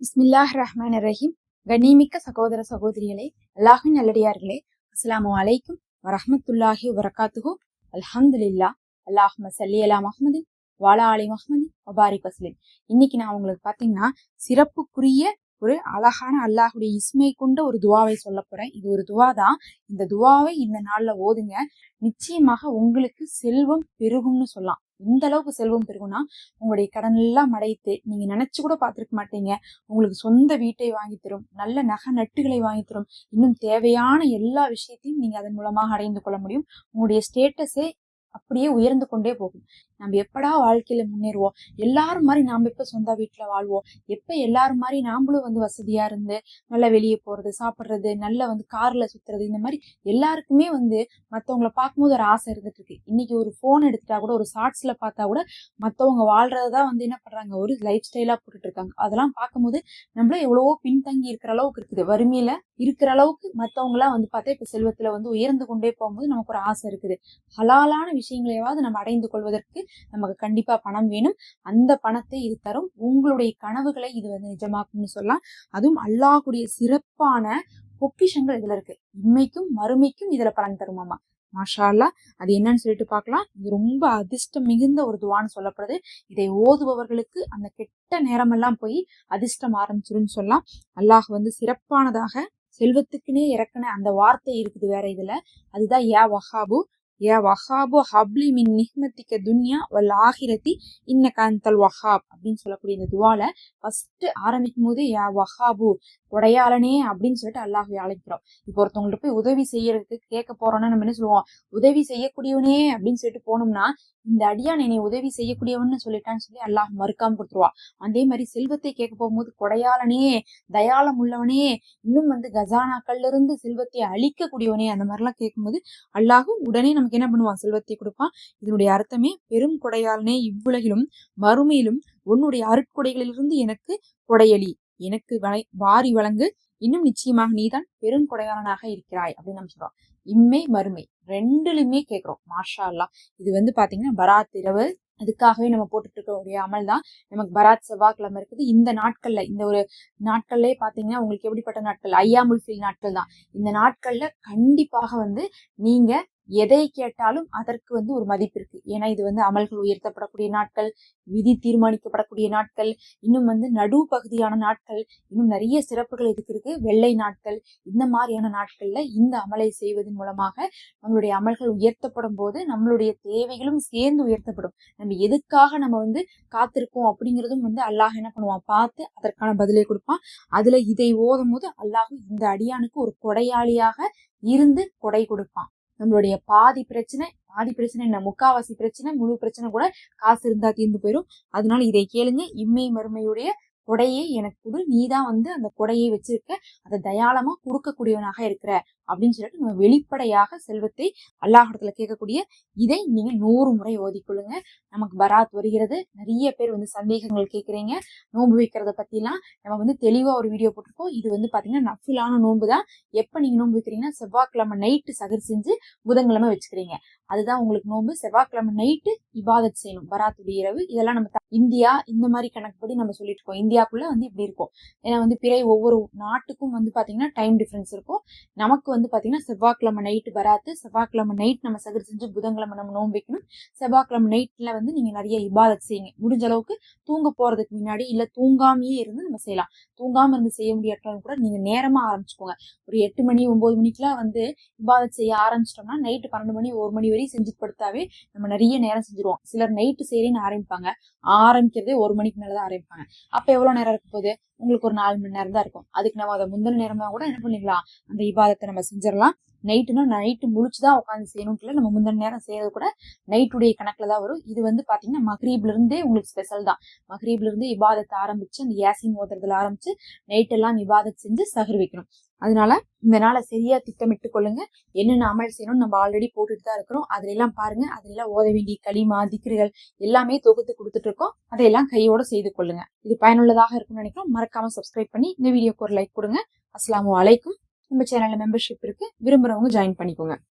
பிஸ்மில்லாஹ் ரஹ்மான் ரஹீம். கண்ணியமிக்க சகோதர சகோதரிகளே, அல்லாஹின் நல்லடியார்களே, அஸ்ஸலாமு அலைக்கும் வரஹ்மத்துல்லாஹி வபரகாத்துஹு. அல்ஹம்துலில்லா. அல்லாஹும்ம ஸல்லி அலா முஹம்மதின் வஅலா ஆலி முஹம்மதின் வபாரிக் வஸல்லிம். இன்னைக்கு நான் உங்களுக்கு பாத்தீங்கன்னா சிறப்புக்குரிய ஒரு அழகான அல்லாஹுடைய இஸ்மை கொண்ட ஒரு துவாவை சொல்ல போறேன். இது ஒரு துவா தான். இந்த துவாவை இந்த நாள்ல ஓதுங்க. நிச்சயமாக உங்களுக்கு செல்வம் பெருகும்னு சொல்லலாம். இந்த அளவுக்கு செல்வம் பெருகும்னா உங்களுடைய கடன் எல்லாம் அடைத்து நீங்க நினைச்சு கூட பார்த்திருக்க மாட்டீங்க. உங்களுக்கு சொந்த வீட்டை வாங்கி தரும், நல்ல நகை நட்டுகளை வாங்கி தரும், இன்னும் தேவையான எல்லா விஷயத்தையும் நீங்க அதன் மூலமாக அடைந்து கொள்ள முடியும். உங்களுடைய ஸ்டேட்டஸே அப்படியே உயர்ந்து கொண்டே போகும். நம்ம எப்படா வாழ்க்கையில முன்னேறுவோம், எல்லாரும் மாதிரி நாம எப்ப சொந்த வீட்டுல வாழ்வோம், எப்ப எல்லாரும் மாதிரி நாமளும் வசதியா இருந்து நல்லா வெளியே போறது, சாப்பிடுறது, நல்ல கார்ல சுத்துறது, இந்த மாதிரி எல்லாருக்குமே மத்தவங்களை பார்க்கும்போது ஒரு ஆசை இருந்துட்டு இருக்கு. இன்னைக்கு ஒரு போன் எடுத்துட்டா கூட, ஒரு ஷார்ட்ஸ்ல பார்த்தா கூட மத்தவங்க வாழ்றதான் என்ன பண்றாங்க, ஒரு லைஃப் ஸ்டைலா போட்டுட்டு இருக்காங்க. அதெல்லாம் பார்க்கும்போது நம்மள எவ்வளவோ பின்தங்கி இருக்கிற அளவுக்கு இருக்குது. வறுமையில இருக்கிற அளவுக்கு மத்தவங்க எல்லாம் பார்த்தா இப்ப செல்வத்துல உயர்ந்து கொண்டே போகும்போது நமக்கு ஒரு ஆசை இருக்குது. ஹலாலான விஷயங்களையாவது நம்ம அடைந்து கொள்வதற்கு நமக்கு கண்டிப்பா பணம் வேணும். அந்த பணத்தை இது தரும். உங்களுடைய கனவுகளை இது நிஜமாக்கும்னு சொல்லலாம். அதுவும் அல்லாஹ்வுடைய சிறப்பான பொக்கிஷங்கள் இதுல இருக்கு. இம்மைக்கும் மறுமைக்கும் இதுல பலன் தருமாமா. மாஷா அல்லாஹ். அது என்னன்னு சொல்லிட்டு பார்க்கலாம். இது ரொம்ப அதிர்ஷ்டம் மிகுந்த ஒரு துவான்னு சொல்லப்படுது. இதை ஓதுபவர்களுக்கு அந்த கெட்ட நேரமெல்லாம் போய் அதிர்ஷ்டம் ஆரம்பிச்சிருன்னு சொல்லலாம். அல்லாஹ் சிறப்பானதாக செல்வத்துக்குன்னே இறக்குன அந்த வார்த்தை இருக்குது வேற இதுல. அதுதான் யா வஹாபு, யா வஹாபு ஹப்லி மின் நிஹ்மத்திக்க துன்யா வல் ஆஹிரத்தி இன்னக அன்தல் வஹாப் அப்படின்னு சொல்லக்கூடிய இந்த துவால ஃபர்ஸ்ட் ஆரம்பிக்கும் போது யா வஹாபு, கொடையாளனே அப்படின்னு சொல்லிட்டு அல்லாஹ்வை அழைக்கிறோம். இப்போ ஒருத்தவங்கள்ட்ட போய் உதவி செய்யறதுக்கு கேட்க போறோம்னா நம்ம என்ன சொல்லுவோம், உதவி செய்யக்கூடியவனே அப்படின்னு சொல்லிட்டு போனோம்னா, இந்த அடியான் என்னை உதவி செய்யக்கூடியவன்னு சொல்லிட்டான்னு சொல்லி அல்லாஹ் மறுக்காம கொடுத்துருவான். அதே மாதிரி செல்வத்தை கேட்க போகும்போது கொடையாளனே, தயாளம் உள்ளவனே, இன்னும் கஜானாக்கள்ல இருந்து செல்வத்தை அழிக்கக்கூடியவனே, அந்த மாதிரிலாம் கேட்கும்போது அல்லாஹும் உடனே நமக்கு என்ன பண்ணுவான், செல்வத்தை கொடுப்பான். இதனுடைய அர்த்தமே பெரும் கொடையாளனே, இவ்வுலகிலும் மறுமையிலும் உன்னுடைய அருட்கொடைகளிலிருந்து எனக்கு கொடையளி, எனக்கு வாரி வழங்கு, இன்னும் நிச்சயமாக நீதான் பெரும் கொடையாளனாக இருக்கிறாய் அப்படின்னு நம்ம சொல்றோம். இம்மை மறுமை ரெண்டுலுமே கேட்கிறோம். மாஷா அல்லாஹ். இது பாத்தீங்கன்னா பராத் இரவு, அதுக்காகவே நம்ம போட்டுட்டு இருக்கக்கூடிய அமல் தான். நமக்கு பராத் செவ்வாய்க்கிழமை இருக்குது. இந்த நாட்கள்ல, இந்த ஒரு நாட்கள்லயே பாத்தீங்கன்னா உங்களுக்கு எப்படிப்பட்ட நாட்கள், ஐயாமுல் ஃபீல் நாட்கள் தான். இந்த நாட்கள்ல கண்டிப்பாக நீங்க எதை கேட்டாலும் அதற்கு ஒரு மதிப்பு இருக்கு. ஏன்னா இது அமல்கள் உயர்த்தப்படக்கூடிய நாட்கள், விதி தீர்மானிக்கப்படக்கூடிய நாட்கள், இன்னும் நடு பகுதியான நாட்கள், இன்னும் நிறைய சிறப்புகள் இதுக்கு இருக்கு. வெள்ளை நாட்கள், இந்த மாதிரியான நாட்கள்ல இந்த அமலை செய்வதன் மூலமாக நம்மளுடைய அமல்கள் உயர்த்தப்படும் போது நம்மளுடைய தேவைகளும் சேர்ந்து உயர்த்தப்படும். நம்ம எதுக்காக நம்ம காத்திருக்கோம் அப்படிங்கிறதும் அல்லாஹ் என்ன பண்ணுவான், பார்த்து அதற்கான பதிலை கொடுப்பான். அதுல இதை ஓதும் போது அல்லாஹ் இந்த அடியானுக்கு ஒரு கொடையாளியாக இருந்து கொடை கொடுப்பான். நம்மளுடைய பாதி பிரச்சனை என்ன, முக்காவாசி பிரச்சனை, முழு பிரச்சனை கூட காசு இருந்தா தீர்ந்து போயிடும். அதனால இதை கேளுங்க. இம்மை மறுமையுடைய கொடையை எனக்கு கொடு, நீதான் அந்த கொடையை வச்சிருக்க, அதை தயாளமா கொடுக்கக்கூடியவனாக இருக்கிற அப்படின்னு சொல்லிட்டு நம்ம வெளிப்படையாக செல்வத்தை அல்லாஹிடத்துல கேட்கக்கூடிய இதை நீங்க 100 முறை ஓதிக்கொள்ளுங்க. நமக்கு பராத் வருகிறது. நிறைய பேர் சந்தேகங்கள் கேட்குறீங்க. நோன்பு வைக்கிறத பத்திலாம் நம்ம தெளிவா ஒரு வீடியோ போட்டிருக்கோம். இது பாத்தீங்கன்னா நஃபிலான நோன்பு தான். எப்ப நீங்க நோன்பு வைக்கிறீங்கன்னா செவ்வாய்க்கிழமை நைட்டு சகர் செஞ்சு புதன்கிழமை வச்சுக்கிறீங்க. அதுதான் உங்களுக்கு நோன்பு. செவ்வாய்க்கிழமை நைட்டு இபாதத் செய்யணும், பராத்துடைய இரவு. இதெல்லாம் நம்ம இந்தியா இந்த மாதிரி கணக்குப்படி நம்ம சொல்லிட்டு இருக்கோம். இந்தியாக்குள்ள இப்படி இருக்கும். ஏன்னா பிற ஒவ்வொரு நாட்டுக்கும் பாத்தீங்கன்னா டைம் டிஃபரன்ஸ் இருக்கும். நமக்கு பாத்தீங்கன்னா செவ்வாய்க்கிழமை நைட்டு பராத்து, செவ்வாய்க்கிழமை நைட் நம்ம சகர் செஞ்சு புதன்கிழமை நம்ம நோன்பு வைக்கணும். செவ்வாய்க்கிழமை நைட்ல நீங்க நிறைய இபாதத் செய்யுங்க. முடிஞ்ச அளவுக்கு தூங்க போறதுக்கு முன்னாடி, இல்ல தூங்காமையே இருந்து நம்ம செய்யலாம். தூங்காம இருந்து செய்ய முடியாட்டாலும் கூட நீங்க நேரமா ஆரம்பிச்சுக்கோங்க. ஒரு 8 மணி 9 மணிக்கெல்லாம் இபாதத் செய்ய ஆரம்பிச்சிட்டோம்னா நைட்டு 12 மணி 1 மணி வரையும் செஞ்சு படுத்தாவே நம்ம நிறைய நேரம் செஞ்சிருவோம். சிலர் நைட்டு செய்யறேன்னு ஆரம்பிப்பாங்க, ஆரம்பிக்கிறதே 1 மணிக்கு மேலதான் ஆரம்பிப்பாங்க. அப்ப எவ்வளவு நேரம் இருக்க போகுது, உங்களுக்கு ஒரு 4 மணி நேரம் தான் இருக்கும். அதுக்கு நம்ம அதை முந்தின நேரமா கூட என்ன பண்ணிடலாம், அந்த இபாதத்தை நம்ம செஞ்சிடலாம். நைட்டுனா நைட்டு முழிச்சுதான் உட்காந்து செய்யணும். நம்ம முந்தின நேரம் செய்யறது கூட நைட்டுடைய கணக்குல தான் வரும். இது பாத்தீங்கன்னா மக்ரீப்ல இருந்தே உங்களுக்கு ஸ்பெஷல் தான். மக்ரீப்ல இருந்து இபாதத்தை ஆரம்பிச்சு அந்த யாசின் ஓதுறதுல ஆரம்பிச்சு நைட் எல்லாம் இபாதத் செஞ்சு சஹர் வைக்கணும். அதனால இந்த நாளை சரியா திட்டமிட்டு கொள்ளுங்க. என்னென்ன அமல் செய்யணும் நம்ம ஆல்ரெடி போட்டுட்டு தான் இருக்கிறோம். அதுல எல்லாம் பாருங்க. அதுல எல்லாம் ஓத வேண்டிய களிமா திக்ருகள் எல்லாமே தொகுத்து கொடுத்துட்டு இருக்கோம். அதையெல்லாம் கையோட செய்து கொள்ளுங்க. இது பயனுள்ளதாக இருக்கும்னு நினைக்கிறோம். மறக்காம சப்ஸ்கிரைப் பண்ணி இந்த வீடியோக்கு ஒரு லைக் கொடுங்க. அஸ்ஸலாமு அலைக்கும். நம்ம சேனல்ல மெம்பர்ஷிப் இருக்கு, விரும்புறவங்க ஜாயின் பண்ணிக்கோங்க.